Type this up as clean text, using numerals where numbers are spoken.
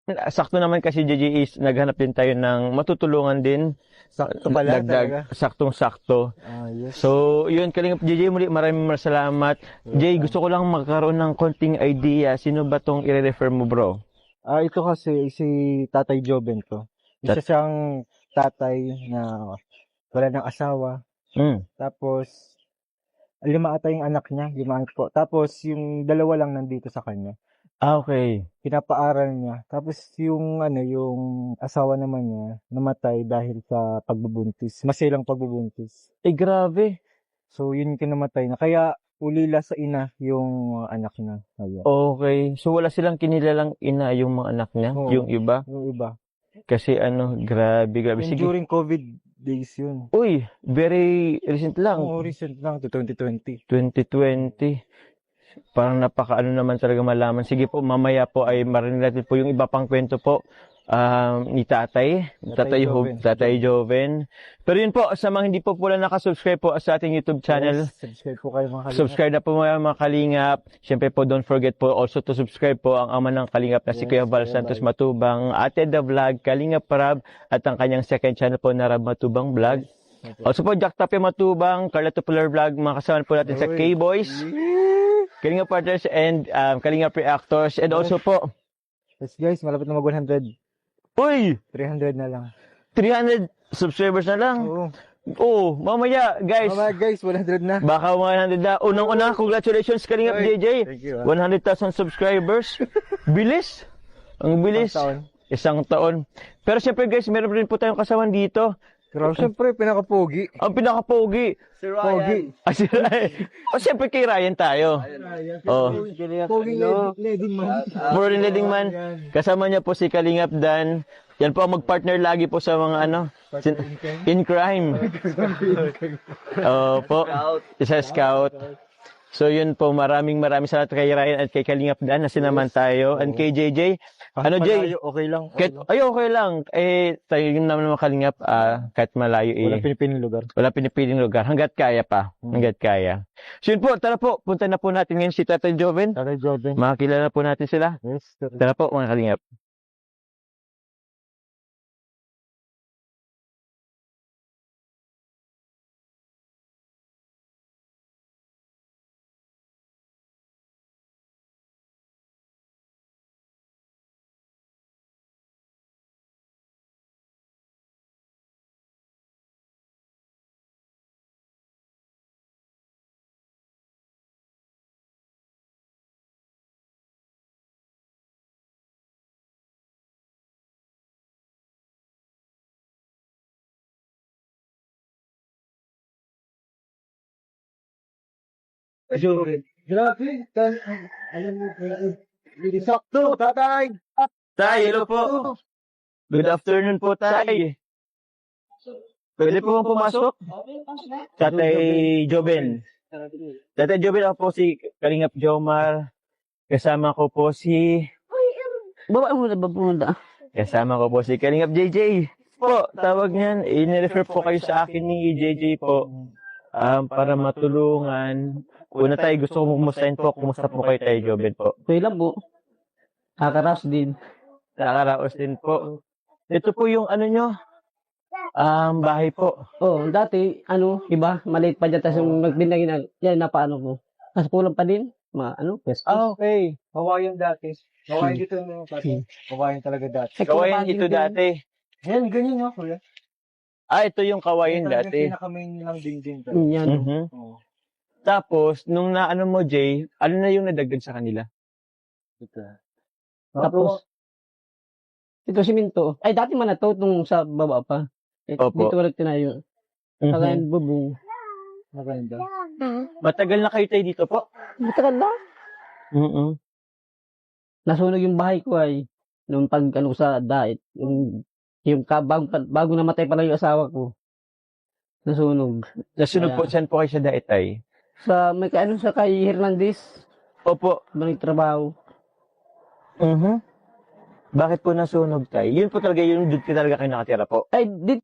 sakto naman kasi JJ is naghanap din tayo ng matutulungan din. Sakto pala talaga. Saktong-sakto. Yes. So, yun, Kalingap JJ, muli maraming salamat. Jay, gusto ko lang magkaroon ng konting idea. Sino ba tong i-refer mo, bro? Ito kasi si Tatay Joven to. Isa siyang tatay na wala ng asawa. Tapos, 5 ata yung anak niya. 5 anak po. Tapos, yung 2 lang nandito sa kanya. Okay. Pinapaaral niya. Tapos, yung asawa naman niya, namatay dahil sa pagbubuntis. Masilang pagbubuntis. Grabe. So, yun yung namatay na. Kaya, ulila sa ina yung anak niya. Okay. So, wala silang kinilalang ina yung mga anak niya? Oo. Yung iba? Yung iba. Kasi grabe. Yung during COVID days yun. Uy, very recent lang. Oo, recent lang to 2020. 2020. Parang napakaano naman talaga malaman. Sige po, mamaya po ay marinig natin po yung iba pang kwento po ni Tatay Joven. Pero yun po, sa mga hindi po pala nakasubscribe po sa ating YouTube channel. Yes, subscribe po kayo mga Kalingap. Subscribe na po mga Kalingap. Siyempre po, don't forget po also to subscribe po ang ama ng Kalingap na si Kuya Val Santos Matubang, Ate The Vlog, Kalingap Rab, at ang kanyang second channel po na Rab Matubang Vlog. Also po, Jack Tapia Matubang, Carla Tupular Vlog, mga kasama po natin sa K-Boys, Kalingap Partners, and Kalingap Reactors. And also po, yes guys, malapit na mag 100. uy! 300 na lang. 300 subscribers na lang. Oo, mamaya guys. 100 na. Baka 100 na. Unang-una, congratulations Kalingap JJ. Thank you. 100,000 subscribers. Bilis. Ang bilis. Isang taon. Pero siyempre guys, meron rin po tayong kasawan dito. Pero siyempre, pinaka-pogi. Ang pinaka-pogi. Si Ryan. Si Ryan. Siyempre kay Ryan tayo. Pogi leading man. For leading man. Kasama niya po si Kalingap Dan. Yan po ang mag-partner lagi po sa mga in crime. Po. Isa scout. So yun po, maraming salamat kay Ryan at kay Kalingap Dan na sinaman tayo. And kay JJ. Jay? Okay lang. Okay lang. Tayo yun naman mga Kalingap, kahit malayo Walang pinipiling lugar. Wala pinipiling lugar. Hanggat kaya pa. Hanggat kaya. So yun po, tara po. Punta na po natin ngayon si Tatay Joven. Tatay Joven. Makakilala po natin sila. Yes. Tara po mga Kalingap. Grabe. Alam mo, sakto, tatay. Tay, hello po. Good afternoon po, Tay. Pwede po bang pumasok? Tatay Joven. Tatay Joven, ako po si Kalingap Jomar. Kasama ko po si... Baba mo na ba pumunta? Kasama ko po si Kalingap JJ. Po, tawag niyan. I-refer po kayo sa akin ni JJ po. Para matulungan. Una tayo, gusto ko kumustahin po. Kumusta po kayo tayo, Joven po? Okay lang po. Nakakaraos din. Nakakaraos din po. Ito po yung nyo. Bahay po. Dati, iba, maliit pa dyan, tapos yung magbinagin yan, napaano ko. Tapos kulang pa din, pwesto. Okay. Kawayan dati. Kawayan dito no, kasi kawayan talaga dati. Kawayan ito dati. Yan, ganyan no, kuya. Ito yung kawayan dati. Pinaka-main lang din. Yan. Tapos, nung naano mo, Jay, ano na yung nadagdag sa kanila? Tapos, ito siminto. Ay, dati man na to, nung sa baba pa. Opo. Dito ulit tinayo. Kagayan bubong. Maganda. Matagal na kayo tayo dito po? Matagal na. Nasunog yung bahay ko ay, nung sa diet. Bago namatay pala yung asawa ko. Nasunog. Nasunog po, saan po kayo sa daet ay? Sa kay Hernandez. Opo. Nagtrabaho. Bakit po nasunog tayo? Yun po talaga, yun doon talaga kayo nakatira po. Ay, dito